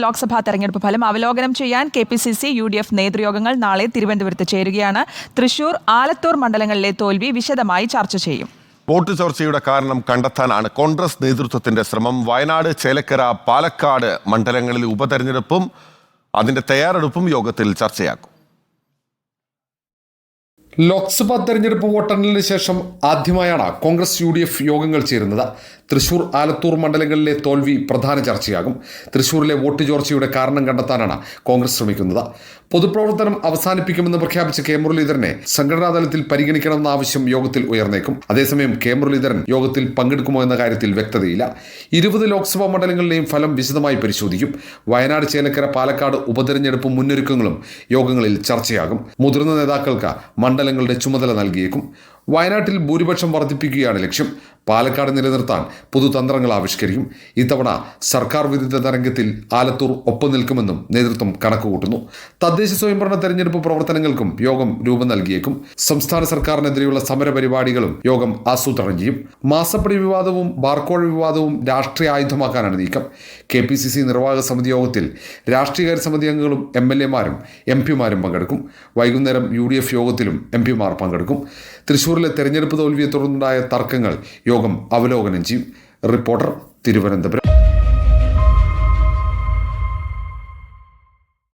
ലോക്സഭാ തെരഞ്ഞെടുപ്പ് ഫലം അവലോകനം ചെയ്യാൻ KPCC UDF നേതൃയോഗങ്ങൾ നാളെ തിരുവനന്തപുരത്ത് ചേരുകയാണ്. തൃശൂർ, ആലത്തൂർ മണ്ഡലങ്ങളിലെ തോൽവി വിശദമായി ചർച്ച ചെയ്യും. വോട്ട് ചോർച്ചയുടെ കാരണം കണ്ടെത്താനാണ് കോൺഗ്രസ് നേതൃത്വത്തിന്റെ ശ്രമം. വയനാട്, ചേലക്കര, പാലക്കാട് മണ്ഡലങ്ങളിലെ ഉപതെരഞ്ഞെടുപ്പും അതിന്റെ തയ്യാറെടുപ്പും യോഗത്തിൽ ചർച്ചയാക്കും. ലോക്സഭാ തെരഞ്ഞെടുപ്പ് വോട്ടെണ്ണലിന് ശേഷം ആദ്യമായാണ് കോൺഗ്രസ് UDF യോഗങ്ങൾ ചേരുന്നത്. തൃശൂർ, ആലത്തൂർ മണ്ഡലങ്ങളിലെ തോൽവി പ്രധാന ചർച്ചയാകും. തൃശൂരിലെ വോട്ട് ചോർച്ചയുടെ കാരണം കണ്ടെത്താനാണ് കോൺഗ്രസ് ശ്രമിക്കുന്നത്. പൊതുപ്രവർത്തനം അവസാനിപ്പിക്കുമെന്ന് പ്രഖ്യാപിച്ച കെ മുരളീധരനെ സംഘടനാ തലത്തിൽ പരിഗണിക്കണമെന്ന ആവശ്യം യോഗത്തിൽ ഉയർന്നേക്കും. അതേസമയം കെ മുരളീധരൻ യോഗത്തിൽ പങ്കെടുക്കുമോ എന്ന കാര്യത്തിൽ വ്യക്തതയില്ല. 20 ലോക്സഭാ മണ്ഡലങ്ങളിലെയും ഫലം വിശദമായി പരിശോധിക്കും. വയനാട്, ചേലക്കര, പാലക്കാട് ഉപതെരഞ്ഞെടുപ്പ് മുന്നൊരുക്കങ്ങളും യോഗങ്ങളിൽ ചർച്ചയാകും. മുതിർന്ന നേതാക്കൾക്ക് മണ്ഡലങ്ങളുടെ ചുമതല നൽകിയേക്കും. വയനാട്ടിൽ ഭൂരിപക്ഷം വർദ്ധിപ്പിക്കുകയാണ് ലക്ഷ്യം. പാലക്കാട് നിലനിർത്താൻ പുതുതന്ത്രങ്ങൾ ആവിഷ്കരിക്കും. ഇത്തവണ സർക്കാർ വിരുദ്ധ തരംഗത്തിൽ ആലത്തൂർ ഒപ്പം നിൽക്കുമെന്നും നേതൃത്വം കണക്കുകൂട്ടുന്നു. തദ്ദേശ സ്വയംഭരണ തെരഞ്ഞെടുപ്പ് പ്രവർത്തനങ്ങൾക്കും യോഗം രൂപം നൽകിയേക്കും. സംസ്ഥാന സർക്കാരിനെതിരെയുള്ള സമര പരിപാടികളും യോഗം ആസൂത്രണം ചെയ്യും. മാസപ്പടി വിവാദവും ബാർക്കോഴ വിവാദവും രാഷ്ട്രീയ ആയുധമാക്കാനാണ് നീക്കം. KPCC നിർവാഹക സമിതി യോഗത്തിൽ രാഷ്ട്രീയകാര്യ സമിതി അംഗങ്ങളും MLA-മാരും MP-മാരും പങ്കെടുക്കും. വൈകുന്നേരം UDF യോഗത്തിലും MP-മാർ പങ്കെടുക്കും. തൃശൂരിലെ തെരഞ്ഞെടുപ്പ് തോൽവിയെ തുടർന്നുണ്ടായ തർക്കങ്ങൾ യോഗം അവലോകനം ചെയ്യും. റിപ്പോർട്ടർ, തിരുവനന്തപുരം.